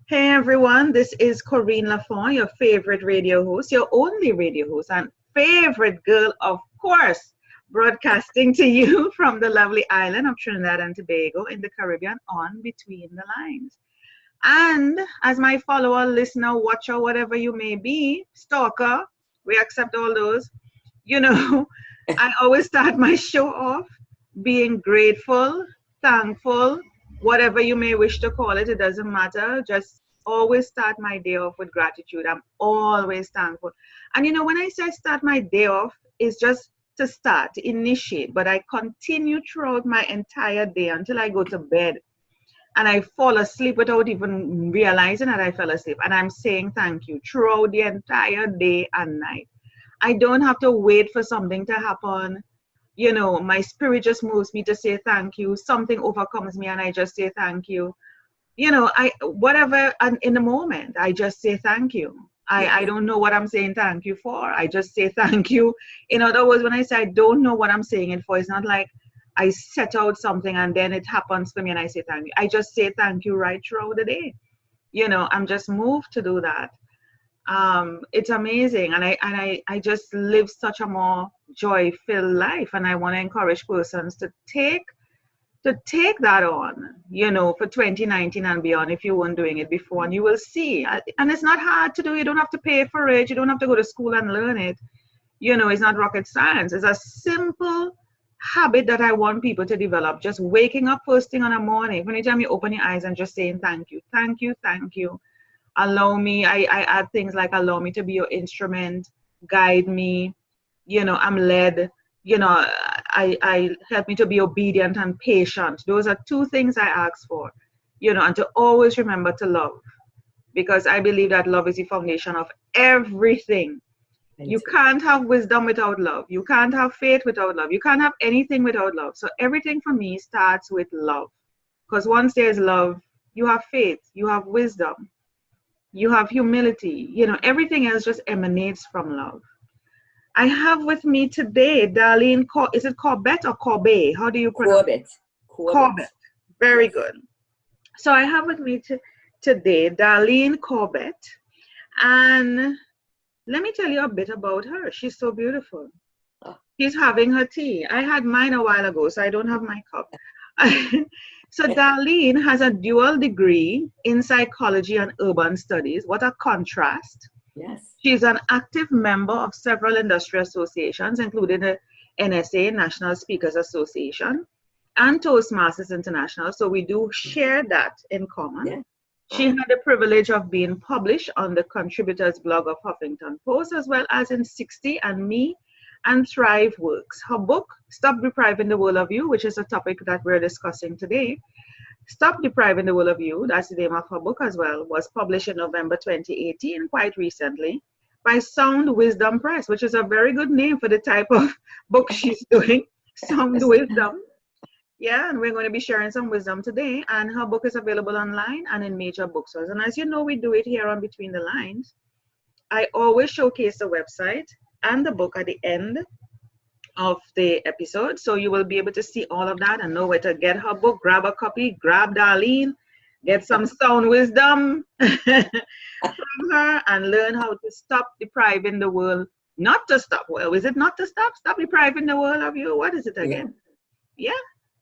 Hey everyone, this is Corinne Lafont, your favorite radio host, your only radio host, and favorite girl, of course, broadcasting to you from the lovely island of Trinidad and Tobago in the Caribbean on Between the Lines. And as my follower, listener, watcher, whatever you may be, stalker, we accept all those, you know, I always start my show off being grateful, thankful, whatever you may wish to call it, it doesn't matter. Just always start my day off with gratitude. I'm always thankful. And when I say start my day off, it's just to start, to initiate, but I continue throughout my entire day until I go to bed and I fall asleep without even realizing that I fell asleep. And I'm saying thank you throughout the entire day and night. I don't have to wait for something to happen. My spirit just moves me to say thank you. Something overcomes me and I just say thank you. I whatever, and in the moment, I just say thank you. I don't know what I'm saying thank you for. I just say thank you. In other words, when I say I don't know what I'm saying it for, it's not like I set out something and then it happens for me and I say thank you. I just say thank you right throughout the day. I'm just moved to do that. It's amazing, and I just live such a more joy-filled life, and I want to encourage persons to take that on, for 2019 and beyond, if you weren't doing it before, and you will see. And it's not hard to do. You don't have to pay for it. You don't have to go to school and learn it. It's not rocket science. It's a simple habit that I want people to develop. Just waking up first thing in the morning. Anytime you open your eyes and just saying thank you, thank you, thank you. Allow me, I add things like allow me to be your instrument, guide me, I'm led, I help me to be obedient and patient. Those are two things I ask for, and to always remember to love, because I believe that love is the foundation of everything. You can't have wisdom without love. You can't have faith without love. You can't have anything without love. So everything for me starts with love, because once there's love, you have faith, you have wisdom, you have humility, everything else just emanates from love. I have with me today, Darlene, is it Corbett or Corbet? How do you pronounce it? Corbett. Very good. So I have with me today, Darlene Corbett. And let me tell you a bit about her. She's so beautiful. She's having her tea. I had mine a while ago, so I don't have my cup. So Darlene has a dual degree in psychology and urban studies. What a contrast. Yes. She's an active member of several industry associations, including the NSA, National Speakers Association, and Toastmasters International. So we do share that in common. Yeah. She had the privilege of being published on the contributors blog of Huffington Post, as well as in 60 and Me and Thrive Works. Her book, Stop Depriving the World of You, which is a topic that we're discussing today. Stop Depriving the World of You, that's the name of her book as well, was published in November 2018, quite recently, by Sound Wisdom Press, which is a very good name for the type of book she's doing, Sound Wisdom. Yeah, and we're going to be sharing some wisdom today, and her book is available online and in major bookstores. And as you know, we do it here on Between the Lines. I always showcase the website and the book at the end of the episode, so you will be able to see all of that and know where to get her book. Grab a copy, grab Darlene, get some sound wisdom from her, and learn how to stop depriving the world. Not to stop. Well, is it not to stop? Stop depriving the world of you. What is it again? Yeah.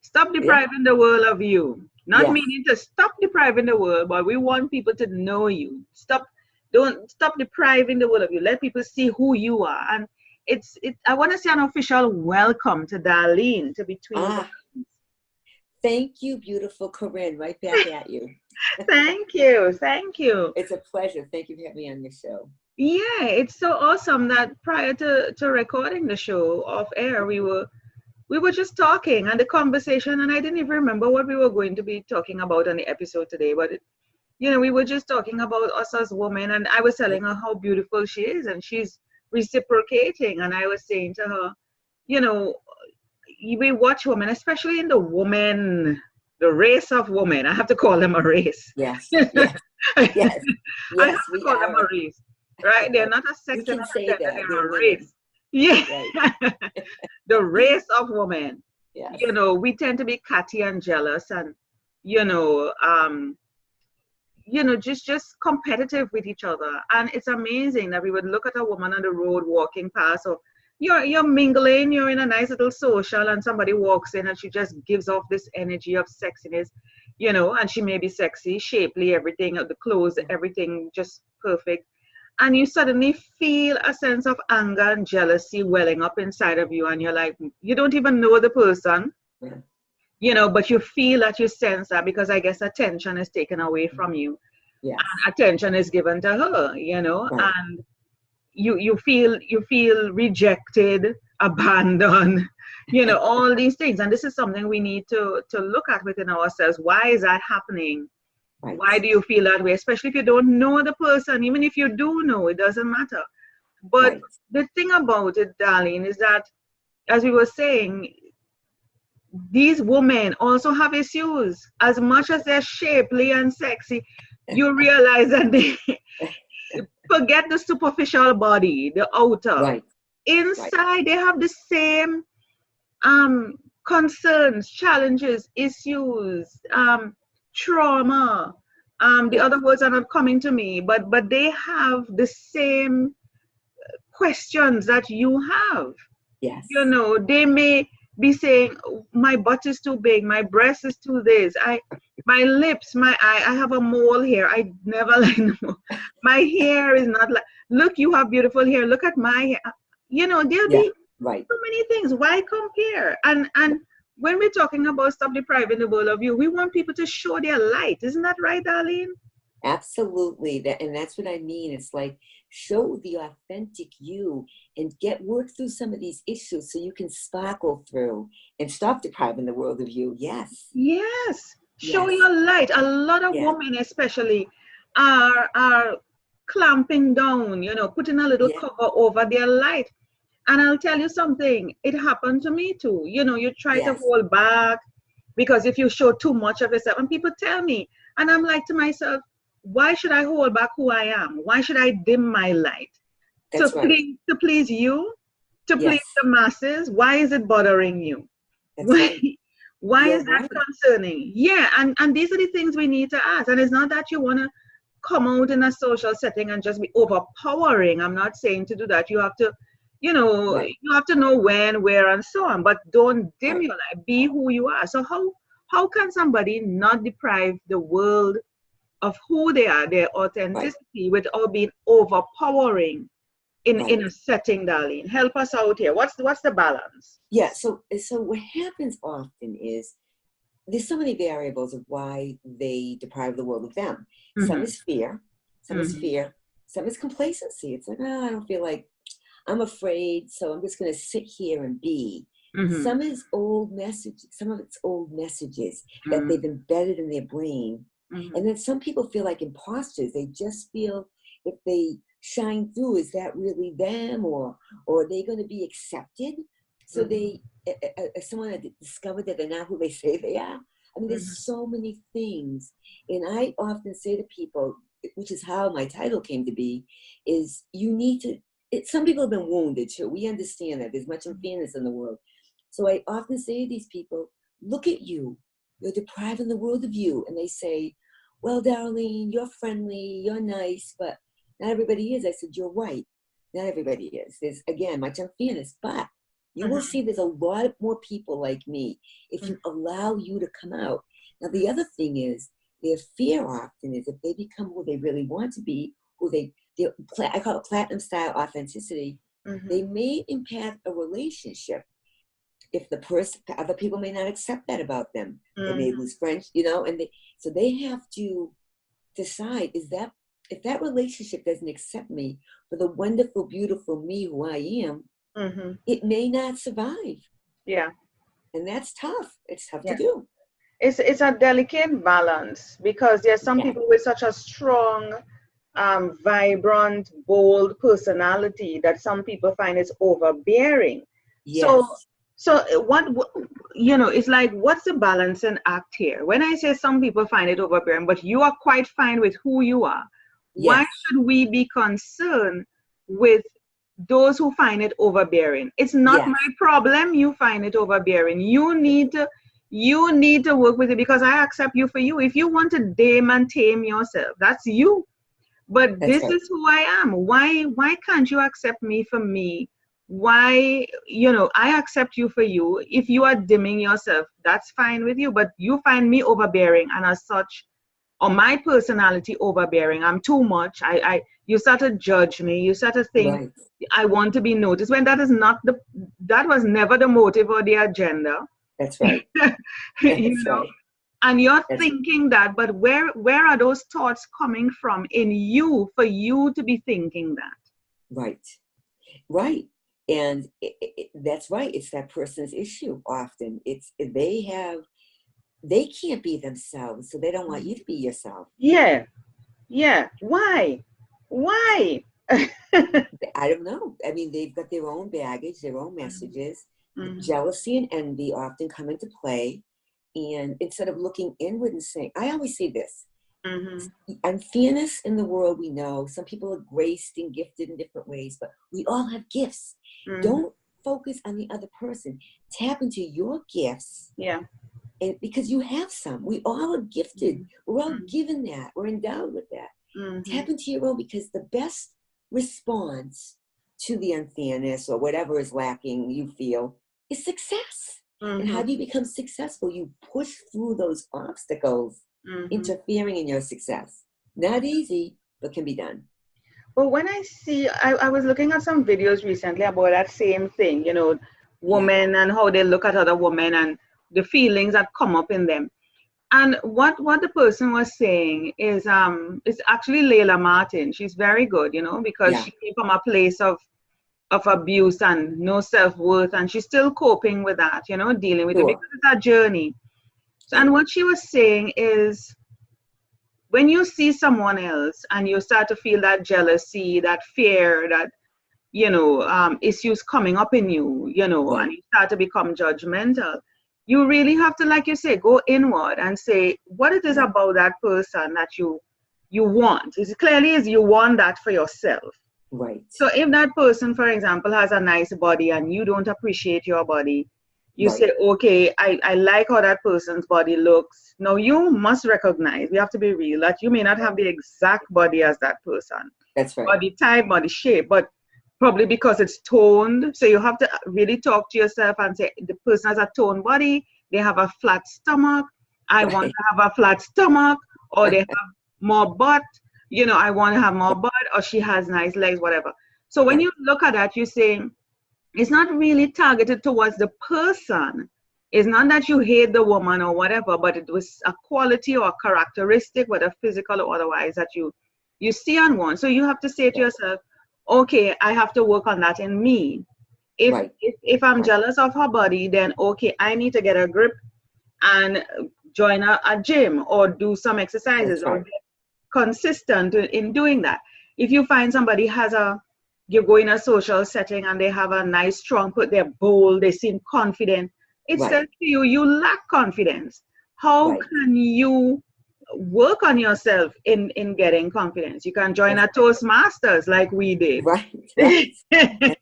Stop depriving the world of you. Not meaning to stop depriving the world, but we want people to know you. Don't stop depriving the world of you. Let people see who you are. And I want to say an official welcome to Darlene to Between the Lines. Thank you, beautiful Corinne. Right back at you. Thank you. Thank you. It's a pleasure. Thank you for having me on your show. Yeah, it's so awesome that prior to recording the show off air, we were just talking and the conversation, and I didn't even remember what we were going to be talking about on the episode today, but we were just talking about us as women, and I was telling her how beautiful she is, and she's reciprocating, and I was saying to her, we watch women, especially in the race of women. I have to call them a race. Yes. Yes. Yes. I have to call them a race, right? They're not a sex, you can say that. They're a race. Yeah. Right. The race of women. Yes. We tend to be catty and jealous, and just competitive with each other. And it's amazing that we would look at a woman on the road walking past, or you're mingling, you're in a nice little social, and somebody walks in and she just gives off this energy of sexiness, and she may be sexy, shapely, everything, the clothes, everything just perfect. And you suddenly feel a sense of anger and jealousy welling up inside of you, and you're like, you don't even know the person, but you feel that, you sense that, because I guess attention is taken away from you. Yes. And attention is given to her, Right. and you feel rejected, abandoned, all these things. And this is something we need to look at within ourselves. Why is that happening? Right. Why do you feel that way? Especially if you don't know the person. Even if you do know, it doesn't matter. But the thing about it, Darlene, is that, as we were saying, these women also have issues. As much as they're shapely and sexy, you realize that they forget the superficial body, the outer. Right. Inside, they have the same concerns, challenges, issues, trauma. The other words are not coming to me, but they have the same questions that you have. Yes. They may be saying, my butt is too big, my breast is too this, my lips, my eye, I have a mole here, I never like no more. My hair is not like, look, you have beautiful hair, look at my hair. There'll be so many things. Why compare? And when we're talking about stop depriving the world of you, we want people to show their light. Isn't that right, Darlene? Absolutely. And that's what I mean. It's like, show the authentic you and work through some of these issues so you can sparkle through and stop depriving the world of you. Yes. Show your light. A lot of women especially are clamping down, putting a little cover over their light. And I'll tell you something, it happened to me too. You try to hold back, because if you show too much of yourself, and people tell me, and I'm like to myself, why should I hold back who I am? Why should I dim my light? To please you, to please the masses? Why is it bothering you? Why is that concerning? And these are the things we need to ask. And it's not that you want to come out in a social setting and just be overpowering. I'm not saying to do that. You have to, you have to know when, where, and so on. But don't dim your light. Be who you are. So how can somebody not deprive the world of who they are, their authenticity, without being overpowering in a setting, Darlene? Help us out here. What's the balance? So what happens often is there's so many variables of why they deprive the world of them. Some is fear, some is fear, some is complacency. It's like, I don't feel like, I'm afraid, so I'm just going to sit here and be. Some is old messages. Some of it's old messages that they've embedded in their brain. And then some people feel like imposters. They just feel if they shine through, is that really them, or are they going to be accepted? So they, someone that discovered that they're not who they say they are. I mean, there's so many things. And I often say to people, which is how my title came to be, is you need to, some people have been wounded too. We understand that there's much unfairness in the world. So I often say to these people, look at you. You're depriving the world of you. And they say, well, Darlene, you're friendly, you're nice, but not everybody is. I said, you're right. Not everybody is. There's, again, much unfairness, but you will see there's a lot more people like me if you allow you to come out. Now, the other thing is, their fear often is if they become who they really want to be, I call it platinum style authenticity, they may impact a relationship if other people may not accept that about them. They may lose friends, and so they have to decide, if that relationship doesn't accept me for the wonderful, beautiful me who I am, it may not survive. And that's tough. It's tough to do. It's a delicate balance, because there's some people with such a strong, vibrant, bold personality that some people find it's overbearing. So what it's like, what's the balancing act here? When I say some people find it overbearing, but you are quite fine with who you are, why should we be concerned with those who find it overbearing? It's not my problem you find it overbearing. You need to You need to work with it because I accept you for you. If you want to dame and tame yourself, that's you. But That's this right. is who I am. Why can't you accept me for me? Why, I accept you for you. If you are dimming yourself, that's fine with you. But you find me overbearing, and as such, or my personality overbearing, I'm too much. You start to judge me. You start to think Right. I want to be noticed when that was never the motive or the agenda. That's right. you That's know right. and you're That's thinking that, but where are those thoughts coming from in you for you to be thinking that? right. Right. And that's right. It's that person's issue often. It's they can't be themselves, so they don't want you to be yourself. Yeah, why? I don't know. I mean, they've got their own baggage, their own messages. Mhm, Jealousy and envy often come into play. And instead of looking inward and saying, I always say this, mhm, unfairness in the world, we know some people are graced and gifted in different ways, but we all have gifts. mhm. Don't focus on the other person. Tap into your gifts, Yeah. and because you have some, we all are gifted. Mhm, We're all given that. We're endowed with that. mhm, Tap into your own, because the best response to the unfairness or whatever is lacking you feel is success. And how mhm, do you become successful? You push through those obstacles mhm. interfering in your success. Not easy, but can be done. But when I was looking at some videos recently about that same thing, Yeah, women and how they look at other women and the feelings that come up in them. And what the person was saying is it's actually Layla Martin. She's very good, because yeah, she came from a place of abuse and no self-worth, and she's still coping with that, dealing with it sure, because it's a journey. So, and right, what she was saying is when you see someone else and you start to feel that jealousy, that fear, that issues coming up in you, and right, you start to become judgmental, you really have to, like you say, go inward and say what it is right, about that person that you want. It clearly is you want that for yourself. right, So if that person, for example, has a nice body and you don't appreciate your body, you right, say, okay, I like how that person's body looks. Now you must recognize, we have to be real, that you may not have the exact body as that person, that's right, body type, body shape, but probably because it's toned. So you have to really talk to yourself and say, the person has a toned body, they have a flat stomach. I want right, to have a flat stomach, or they have more butt. I want to have more butt, or she has nice legs, whatever. So when right, you look at that, you say, it's not really targeted towards the person. It's not that you hate the woman or whatever, but it was a quality or a characteristic, whether physical or otherwise, that you see on one. So you have to say to right, yourself, okay, I have to work on that in me. If right, if, if I'm jealous of her body, then okay, I need to get a grip and join a gym or do some exercises that's or right, get consistent in doing that. If you find somebody you go in a social setting and they have a nice strong put, they're bold, they seem confident, it right, says to you lack confidence. How right, can you work on yourself in getting confidence? You can join that's a Toastmasters like we did. right, right, you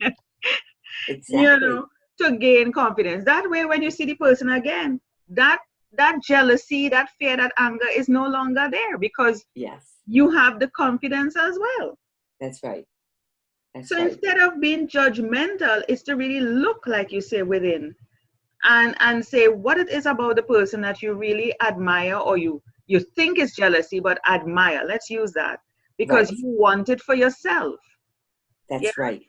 exactly, know, to gain confidence. That way, when you see the person again, that that jealousy, that fear, that anger is no longer there because yes, you have the confidence as well. that's right, So that's right, instead of being judgmental, it's to really look, like you say, within and say what it is about the person that you really admire or you think is jealousy but admire. Let's use that because right, you want it for yourself. Yeah. that's right.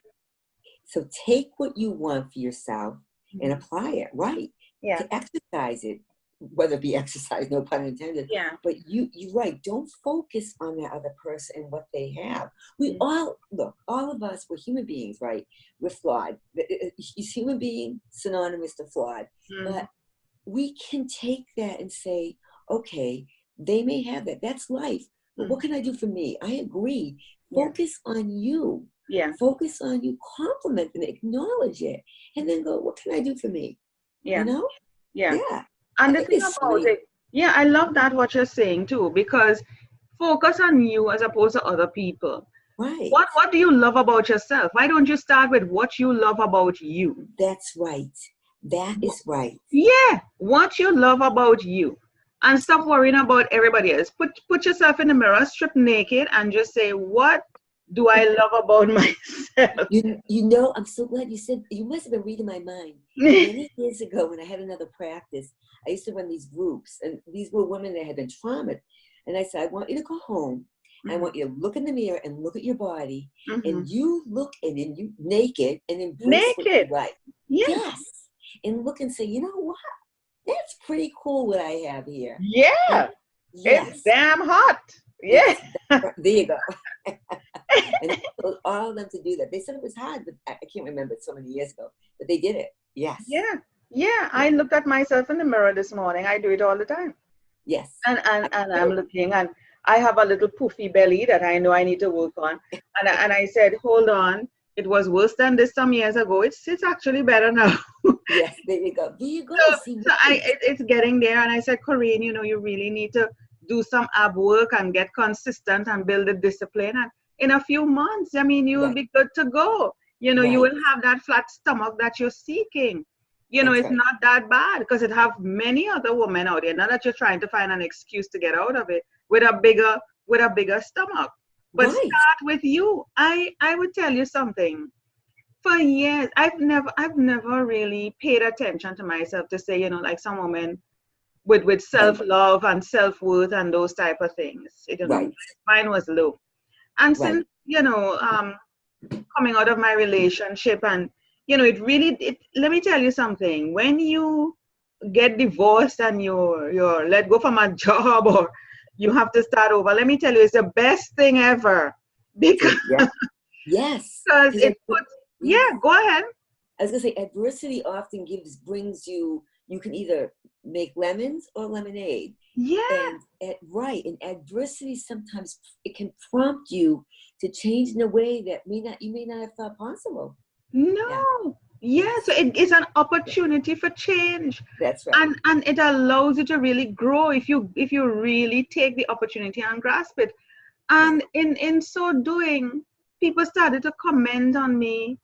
So take what you want for yourself and Mhm. apply it, right? Yeah. To exercise it, whether it be exercise, no pun intended. Yeah. But you're right. Don't focus on that other person and what they have. We Mhm. all look. All of us, we're human beings, right? We're flawed. Is human being synonymous to flawed? Mhm. But we can take that and say, okay, they may have that. That's life. But what Mhm. can I do for me? I agree. Yeah. Focus on you. Yeah. Focus on you, compliment and acknowledge it, and then go, what can I do for me? You Yeah. know? Yeah. Yeah. I And the think thing there's so about many, it, yeah, I love that what you're saying too, because focus on you as opposed to other people. right. What do you love about yourself? Why don't you start with what you love about you? That's right. That is right. Yeah, what you love about you. And stop worrying about everybody else. Put yourself in the mirror, strip naked, and just say, what do I love about myself? You know, I'm so glad you said, you must have been reading my mind. Many years ago when I had another practice, I used to run these groups, and these were women that had been traumatized. And I said, I want you to go home. I want you to look in the mirror and look at your body, and you look and then you naked and embrace what you Naked. like. Yes. Yes. And look and say, you know what? That's pretty cool what I have here. Yeah. And yes. It's damn hot. Yeah. There you go. And I told all of them to do that. They said it was hard, but I can't remember so many years ago, but they did it. Yes. Yeah. Yeah. I looked at myself in the mirror this morning. I do it all the time. Yes. And I'm looking, and I have a little poofy belly that I know I need to work on. And I said, hold on. It was worse than this some years ago. It's actually better now. Yes, there you go. There you go. It's getting there. And I said, Corinne, you really need to do some ab work and get consistent and build a discipline. And in a few months, you will be good to go. You will have that flat stomach that you're seeking. It's not that bad, because it have many other women out there. Not that you're trying to find an excuse to get out of it with a bigger stomach. But start with you. I would tell you something. For years, I've never really paid attention to myself to say, like some women with self-love and self-worth and those type of things. Mine was low. And since, coming out of my relationship, and let me tell you something. When you get divorced and you're let go from a job, or you have to start over, let me tell you, it's the best thing ever. Because because it puts, go ahead. I was gonna say, adversity often brings you can either make lemons or lemonade. Yeah. And adversity sometimes it can prompt you to change in a way that you may not have thought possible. No. Yeah. So it's an opportunity for change. That's right. And it allows you to really grow if you really take the opportunity and grasp it. And in so doing, people started to comment on me.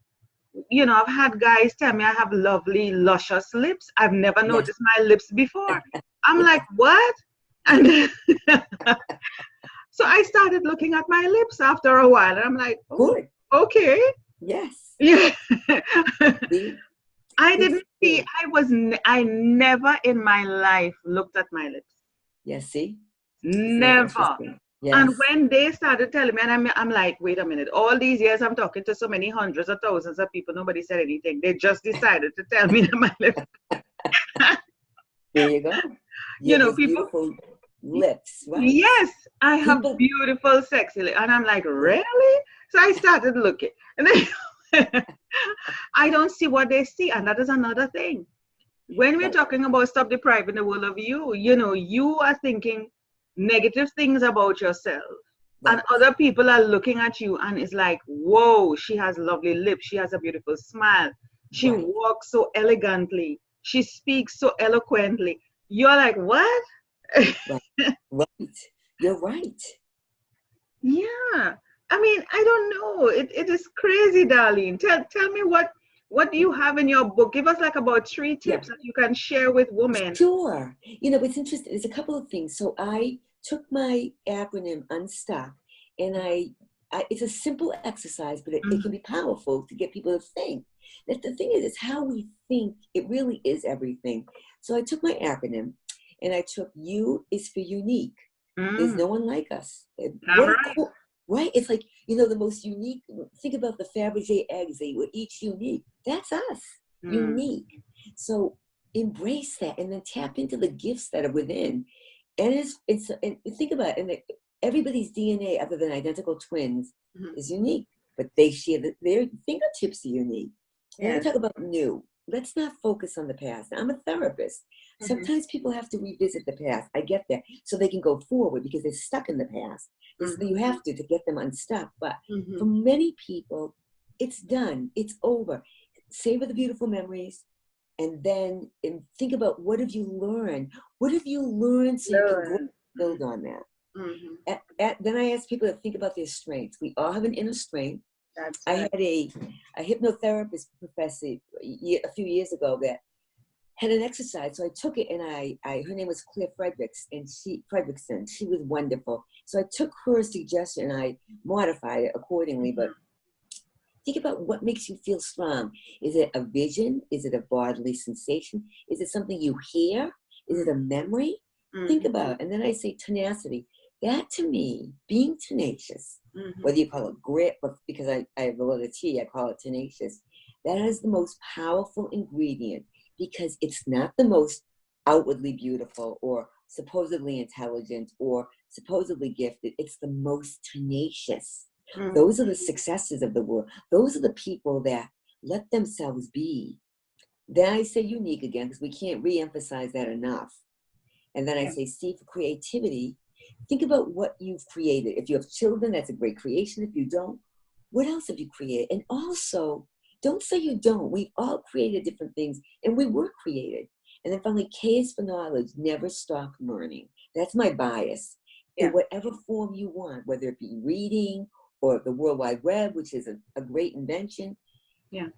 I've had guys tell me I have lovely, luscious lips. I've never noticed my lips before. I'm like, what? And so I started looking at my lips after a while, and I'm like, oh, okay. Yes. Yeah. I didn't see. I never in my life looked at my lips. Yes. See. Never. Yes. And when they started telling me, and I'm like, wait a minute, all these years I'm talking to so many hundreds of thousands of people, nobody said anything. They just decided to tell me that my lips. There you go. People, beautiful lips, right? Yes, I have beautiful, sexy lips. And I'm like, really? So I started looking. And then I don't see what they see. And that is another thing. When we're talking about stop depriving the world of you, you are thinking negative things about yourself, and other people are looking at you and it's like, whoa, she has lovely lips, she has a beautiful smile, she walks so elegantly, she speaks so eloquently. You're like, what? Right. You're right. Yeah. I don't know, it is crazy, Darlene. Tell me, what do you have in your book? Give us like about 3 tips that you can share with women. Sure. It's interesting. There's a couple of things. So I took my acronym Unstuck, and it's a simple exercise, but it can be powerful to get people to think. That the thing is, it's how we think. It really is everything. So I took my acronym, and I took U is for unique. There's no one like us. Right? It's like, the most unique. Think about the Fabergé eggs. They were each unique. That's us. Unique. So embrace that, and then tap into the gifts that are within. And and think about it. And everybody's DNA, other than identical twins, is unique, but they share their fingertips are unique. And we talk about new. Let's not focus on the past. I'm a therapist. Sometimes people have to revisit the past. I get that. So they can go forward because they're stuck in the past. You have to get them unstuck. But for many people, it's done. It's over. Savor the beautiful memories. And then think about, what have you learned? What have you learned so you can build on that? Then I ask people to think about their strengths. We all have an inner strength. I had a hypnotherapist professor a few years ago that had an exercise. So I took it, and her name was Claire Fredrickson. She was wonderful. So I took her suggestion and I modified it accordingly. But think about what makes you feel strong. Is it a vision? Is it a bodily sensation? Is it something you hear? Is it a memory? Think about it. And then I say tenacity. That to me, being tenacious, whether you call it grit, but because I have a lot of T, I call it tenacious. That is the most powerful ingredient, because it's not the most outwardly beautiful or supposedly intelligent or supposedly gifted. It's the most tenacious. Those are the successes of the world. Those are the people that let themselves be. Then I say unique again, because we can't re-emphasize that enough. And then I say C for creativity. Think about what you've created. If you have children, that's a great creation. If you don't, what else have you created? And also, don't say you don't. We've all created different things, and we were created. And then finally, K is for knowledge. Never stop learning. That's my bias. In whatever form you want, whether it be reading or the World Wide Web, which is a great invention.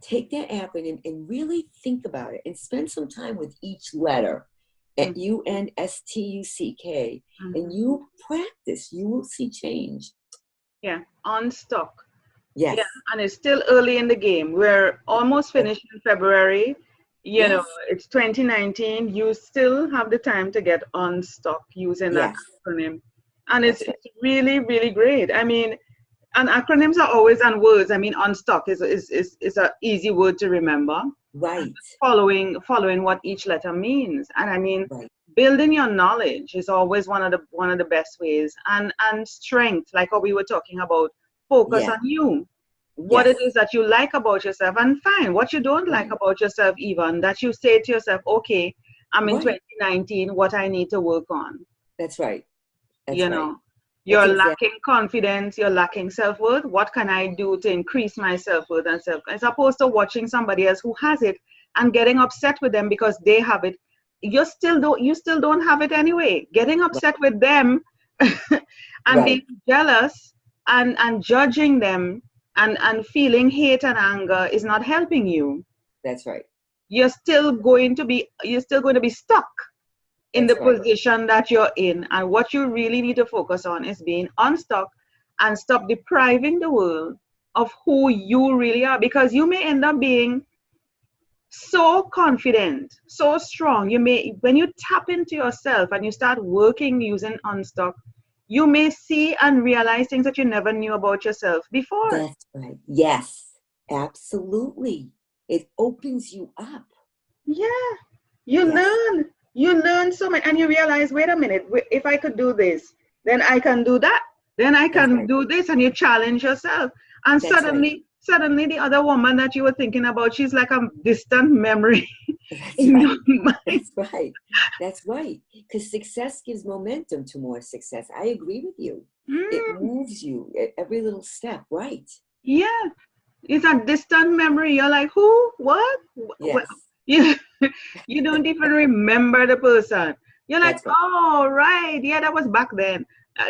Take that acronym and really think about it, and spend some time with each letter. At UNSTUCK, and you practice, you will see change. On stock. Yes. And it's still early in the game. We're almost finished in February. You know, it's 2019. You still have the time to get on stock using that acronym. And it's really, really great. I mean, and acronyms are always, and words. I mean, on stock is an easy word to remember. Right. Following what each letter means. And I mean, building your knowledge is always one of the best ways. And strength, like what we were talking about, focus on you. What it is that you like about yourself, and fine, what you don't like about yourself, even that you say to yourself, okay, I'm in 2019, what I need to work on. That's right. You know, you're lacking confidence, you're lacking self-worth. What can I do to increase my self-worth and as opposed to watching somebody else who has it and getting upset with them because they have it. You still don't have it anyway. Getting upset with them and being jealous and judging them and feeling hate and anger is not helping you. That's right. You're still going to be stuck in the position that you're in. And what you really need to focus on is being unstuck and stop depriving the world of who you really are, because you may end up being so confident, so strong. When you tap into yourself and you start working using unstuck, you may see and realize things that you never knew about yourself before. That's right. Yes, absolutely. It opens you up. Yeah. You learn so much, and you realize, wait a minute, if I could do this, then I can do that. Then I can do this, and you challenge yourself. And suddenly the other woman that you were thinking about, she's like a distant memory. That's right. That's right. Because success gives momentum to more success. I agree with you. It moves you at every little step, right? Yeah. It's a distant memory. You're like, who? What? Yes. You don't even remember the person. You're like, oh, right. Yeah, that was back then.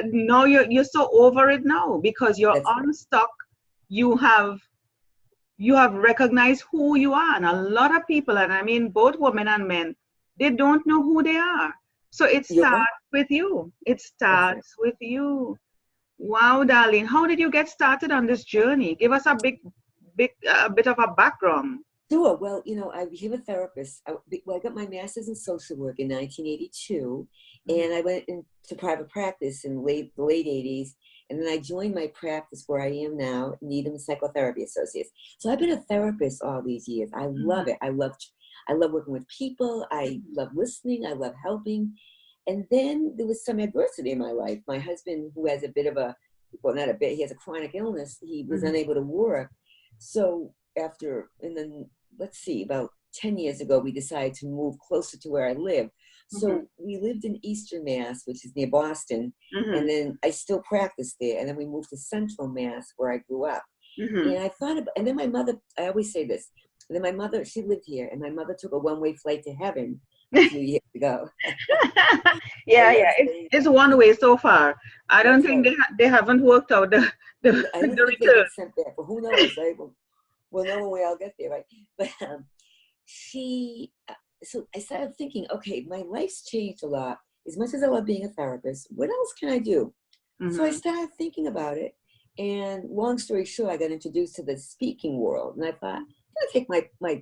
No, you're so over it now because you're unstuck. You have recognized who you are. And a lot of people, and I mean both women and men, they don't know who they are. So it starts with you. It starts with you. Wow, darling. How did you get started on this journey? Give us a bit of a background. Sure. Well, I became a therapist. I got my master's in social work in 1982, and I went into private practice in the late 80s. And then I joined my practice where I am now, Needham Psychotherapy Associates. So I've been a therapist all these years. I love it. I love working with people. I love listening. I love helping. And then there was some adversity in my life. My husband, who has he has a chronic illness. He was unable to work. So about 10 years ago, we decided to move closer to where I live. So we lived in Eastern Mass, which is near Boston. And then I still practiced there. And then we moved to Central Mass, where I grew up. And I thought about, and then my mother, I always say this, and then my mother, she lived here, and my mother took a one-way flight to heaven a few years ago. It's one way so far. I don't think they haven't worked out the I don't think return. they get sent back, but who knows, right? We'll know when we all get there, right? But so I started thinking, okay, my life's changed a lot. As much as I love being a therapist, what else can I do? So I started thinking about it. And long story short, I got introduced to the speaking world. And I thought, I'm going to take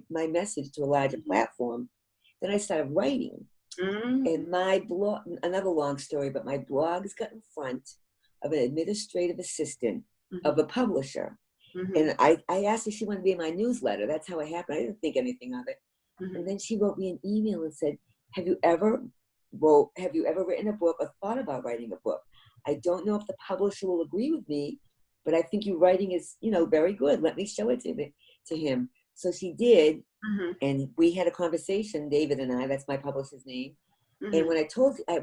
my message to a larger platform. Then I started writing. And my blog, another long story, but my blog has got in front of an administrative assistant of a publisher. And I asked if she wanted to be in my newsletter. That's how it happened. I didn't think anything of it. And then she wrote me an email and said, have you ever written a book or thought about writing a book? I don't know if the publisher will agree with me, but I think your writing is, very good. Let me show it to him. So she did. And we had a conversation, David and I, that's my publisher's name. And when I told, I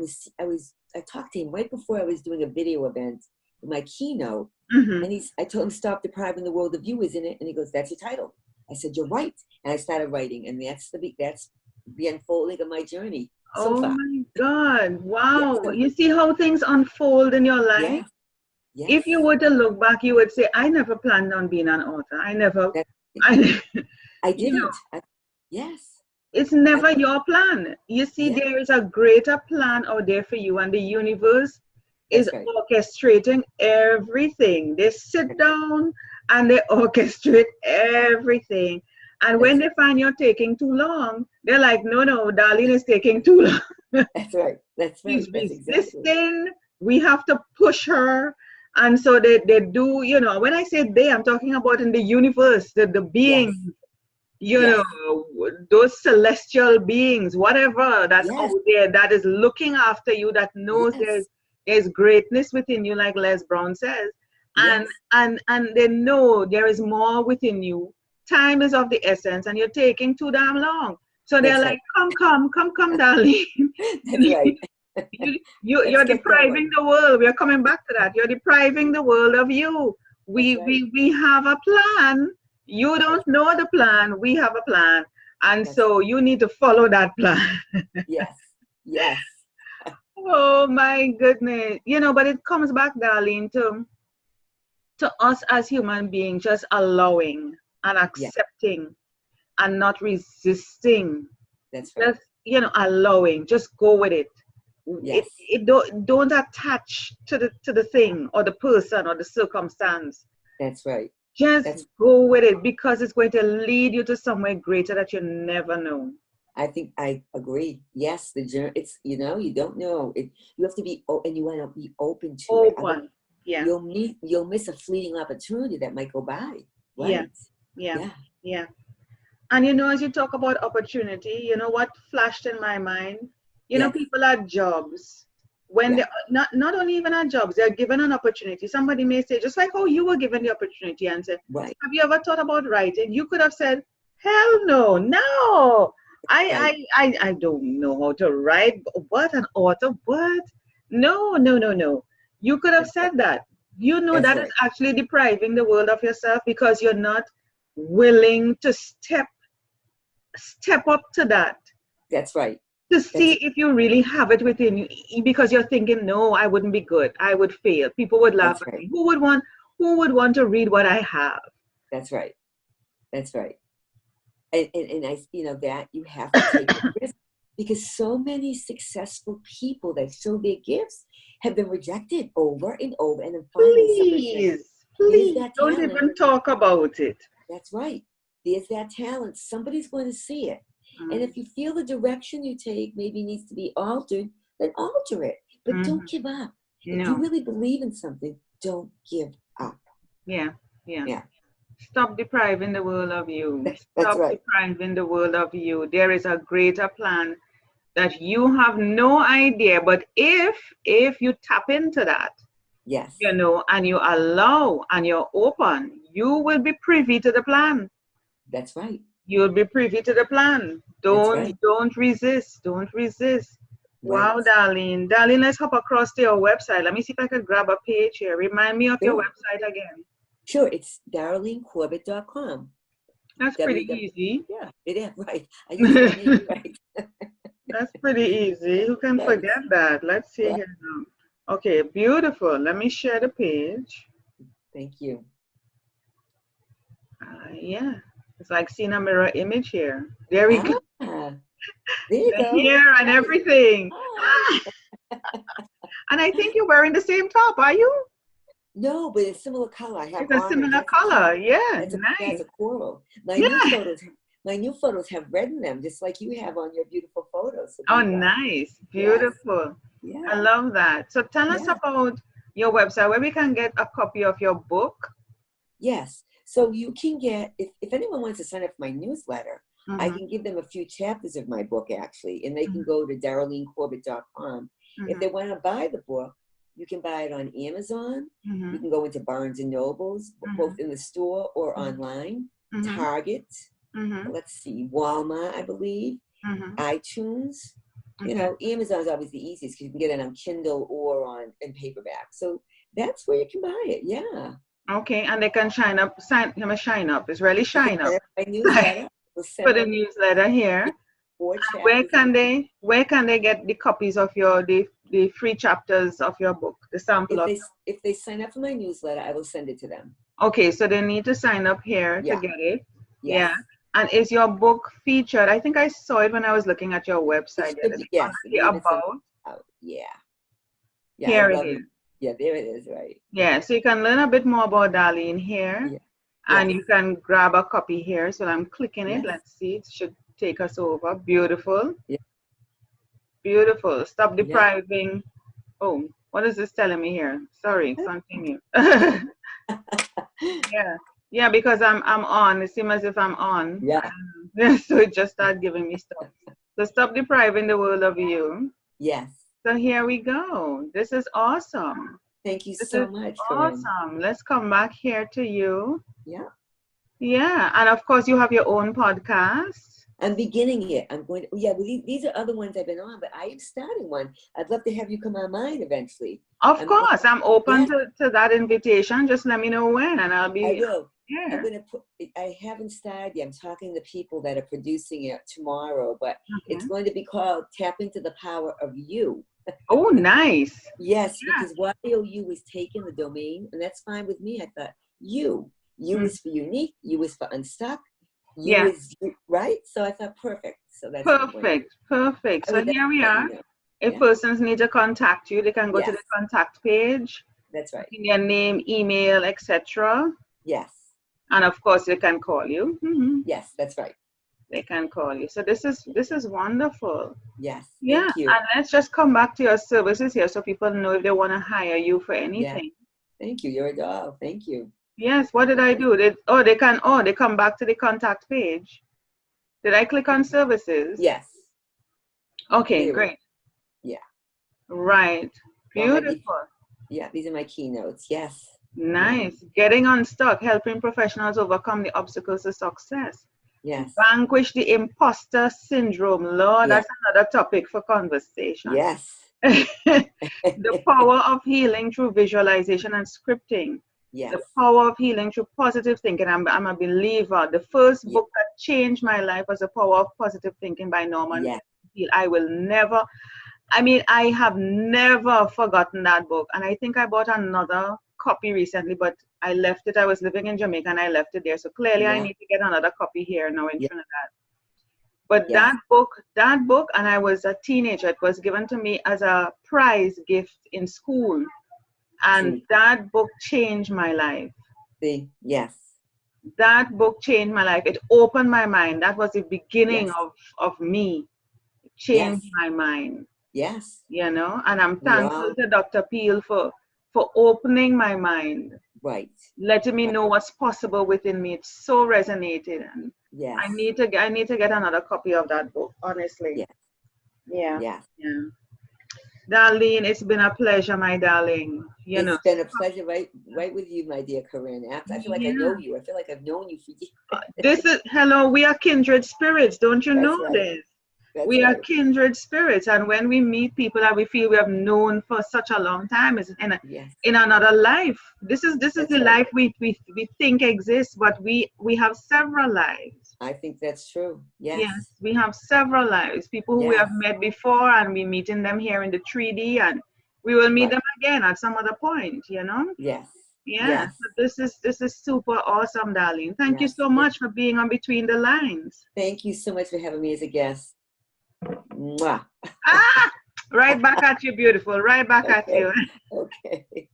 talked to him right before I was doing a video event, my keynote. And I told him, stop depriving the world of you, isn't it? And he goes, that's your title. I said, you're right. And I started writing, and that's the unfolding of my journey so far. My God. Wow. Yeah. You see how things unfold in your life? Yeah. Yes. If you were to look back, you would say, I never planned on being an author. I didn't. Yes. It's never your plan. You see, there is a greater plan out there for you, and the universe is orchestrating everything. They sit down and they orchestrate everything. And when they find you're taking too long, they're like, no, Darlene is taking too long. That's right. That's right. She's resisting. We have to push her. And so they do, when I say they, I'm talking about in the universe, the beings, those celestial beings, whatever that's out there that is looking after you, that knows there's greatness within you, like Les Brown says. And they know there is more within you. Time is of the essence, and you're taking too damn long. So they're like, come, Darlene. That's right. You're depriving the world. We're coming back to that. You're depriving the world of you. We have a plan. You don't know the plan. We have a plan. And so you need to follow that plan. Yes. Oh my goodness. But it comes back, Darlene, to us as human beings, just allowing and accepting and not resisting. That's right. Just, allowing, just go with it. Yes. Don't attach to the thing or the person or the circumstance. That's right. Just go with it, because it's going to lead you to somewhere greater that you never know. I think I agree. Yes, the journey. It's you don't know. You have to be, and you want to be open to it. Yeah. You'll miss a fleeting opportunity that might go by. Right? Yeah. And as you talk about opportunity, what flashed in my mind? People at jobs, when they're not only even at jobs, they're given an opportunity. Somebody may say, just like how you were given the opportunity, and say, have you ever thought about writing? You could have said, hell no. I don't know how to write. What, an author? What? No. You could have said that. That is actually depriving the world of yourself, because you're not willing to step up to that. That's right. To see if you really have it within you, because you're thinking, no, I wouldn't be good. I would fail. People would laugh at me. Who would want to read what I have? That's right. And I, that you have to take a risk, because so many successful people that show their gifts have been rejected over and over, and then finally please don't even talk about it. That's right. There's that talent. Somebody's going to see it. And if you feel the direction you take maybe needs to be altered, then alter it. But don't give up. No. If you really believe in something, don't give up. Yeah. Stop depriving the world of you. Stop depriving the world of you. There is a greater plan that you have no idea. But if you tap into that, and you allow and you're open, you will be privy to the plan. That's right. You'll be privy to the plan. Don't resist. Don't resist. Right. Wow, Darlene. Darlene, let's hop across to your website. Let me see if I can grab a page here. Remind me of your website again. Sure, it's darlenecorbett.com. That's pretty easy. Yeah, it is, right. I use my name right. That's pretty easy. Who can forget that? Let's see here now. Okay, beautiful. Let me share the page. Thank you. It's like seeing a mirror image here. There we go. There you The go. hair and Hi. everything. Hi. And I think you're wearing the same top, are you? No, but it's similar color. I have It's a orange. similar That's a color. cute. Yeah, That's nice. a coral. Yeah. My new photos have red in them, just like you have on your beautiful photos. So there Oh, you go. nice. Yes. Beautiful. I Yeah. love that. So tell us Yeah. about your website where we can get a copy of your book. Yes. So you can get, if anyone wants to sign up for my newsletter, I Mm-hmm. can give them a few chapters of my book actually, and they can Mm-hmm. go to darlenecorbett.com. If they want to buy the book, you can buy it on Amazon. You Mm-hmm. can go into Barnes and Nobles, Mm-hmm. both in the store or online, Mm-hmm. Target, Mm-hmm. let's see, Walmart, I believe, Mm-hmm. iTunes. You Okay. know, Amazon is always the easiest because you can get it on Kindle or on in paperback. So that's where you can buy it. Yeah. Okay. And they can shine up. It's really They can shine sign up. up for my newsletter. We'll For send the them newsletter here. four Where chapters. can they get the copies of the free chapters of your book, the sample of? If they sign up for my newsletter, I will send it to them. Okay, so they need to sign up here to Yeah. get it. Yes. Yeah. And is your book featured? I think I saw it when I was looking at your website It the should other be, day. yes. Under It the may even send about, it out. Yeah. Yeah. I here it love is. it. Yeah, there it is. Right. Yeah, so you can learn a bit more about Darlene here. Yeah. And Yes. you can grab a copy here. So I'm clicking it. Yes. Let's see. It should take us over. Beautiful. Yeah. Beautiful. Stop Yeah. depriving. Oh, what is this telling me here? Sorry, continue. Yeah. Yeah, because I'm on. It seems as if I'm on. Yeah. So it just started giving me stuff. So stop depriving the world of you. Yes. So here we go. This is awesome. Thank you This so is much, Corinne. awesome. Let's come back here to you. Yeah. Yeah. And of course, you have your own podcast. I'm beginning it. I'm going to, yeah, well, these are other ones I've been on, but I am starting one. I'd love to have you come on mine eventually. Of course, I'm open Yeah, to that invitation. Just let me know when, and I'll I be will. I'm here. going to put, I haven't started yet. I'm talking to people that are producing it tomorrow, but Okay. it's going to be called Tap into the Power of You. Oh, nice. Yes, Yeah. because YOU was taken the domain, and that's fine with me. I thought you is for unique, you is for unstuck, you Yeah. is you, right. So I thought perfect. So that's what I'm going to do. Perfect. I So would here we definitely let are. you know. If Yeah, persons need to contact you, they can go to yes, the contact page, that's right. put in your name, email, etc. Yes, And of course, they can call you. yes, that's right. They can call you. So this is wonderful. Yes, Yeah. thank you. And let's just come back to your services here, so people know if they want to hire you for Yeah, anything. thank you. You're a doll. Thank you. Yes. What did I do? They come back to the contact page. Did I click on services? Yes. Okay, There we go. great. Yeah. Right. Beautiful. Yeah, these are my keynotes. Yes. Nice. Getting unstuck, helping professionals overcome the obstacles to success. Yes. Vanquish the imposter syndrome. Lord, Yeah. that's another topic for conversation. Yes. The power of healing through visualization and scripting. Yes. The power of healing through positive thinking. I'm a believer. The first Yeah. book that changed my life was The Power of Positive Thinking by Norman. Yeah. I have never forgotten that book. And I think I bought another copy recently, but I left it. I was living in Jamaica and I left it there. So clearly I Yeah. need to get another copy here now in Yeah. Trinidad. But Yes. that book, and I was a teenager, it was given to me as a prize gift in school. And that book changed my life. See, yes. That book changed my life. It opened my mind. That was the beginning of me. It changed my mind. Yes. You know, and I'm thankful to Dr. Peel for opening my mind. Right. Letting me know what's possible within me. It so resonated. And yes. I need to get another copy of that book, honestly. Yes. Yeah. Yes. Yeah. Darlene, it's been a pleasure, my darling. It's been a pleasure, right with you, my dear Corinne. I feel like I know you. I feel like I've known you for years. Hello, we are kindred spirits. Don't you know right. this? We are kindred spirits, and when we meet people that we feel we have known for such a long time, is in another life. This is the life we think exists, but we have several lives. I think that's true. Yes, we have several lives. People who we have met before, and we're meeting them here in the 3D, and we will meet them again at some other point. You know. Yes. Yeah. Yes. So this is super awesome, darling. Thank you so much for being on Between the Lines. Thank you so much for having me as a guest. Mwah. Ah, right back at you, beautiful. Right back at Okay. you. Okay.